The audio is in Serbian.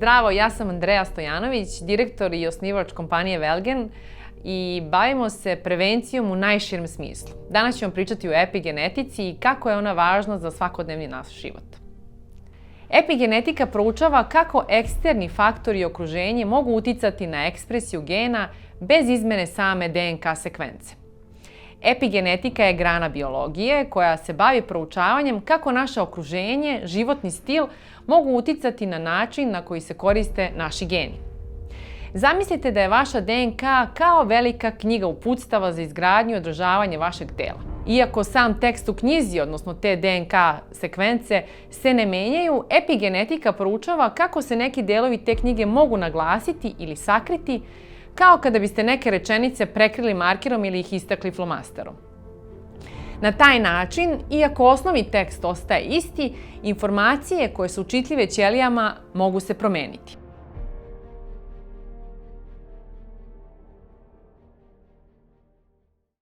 Zdravo, ja sam Andreja Stojanović, direktor i osnivač kompanije Velgen i bavimo se prevencijom u najširem smislu. Danas ćemo pričati o epigenetici i kako je ona važna za svakodnevni naš život. Epigenetika proučava kako eksterni faktori i okruženje mogu uticati na ekspresiju gena bez izmene same DNK sekvence. Epigenetika je grana biologije koja se bavi proučavanjem kako naše okruženje, životni stil mogu uticati na način na koji se koriste naši geni. Zamislite da je vaša DNK kao velika knjiga uputstava za izgradnju i održavanje vašeg tela. Iako sam tekst u knjizi, odnosno te DNK sekvence, se ne menjaju, epigenetika proučava kako se neki delovi te knjige mogu naglasiti ili sakriti, kao kada biste neke rečenice prekrili markerom ili ih istakli flomasterom. Na taj način, iako osnovni tekst ostaje isti, informacije koje su čitljive ćelijama mogu se promeniti.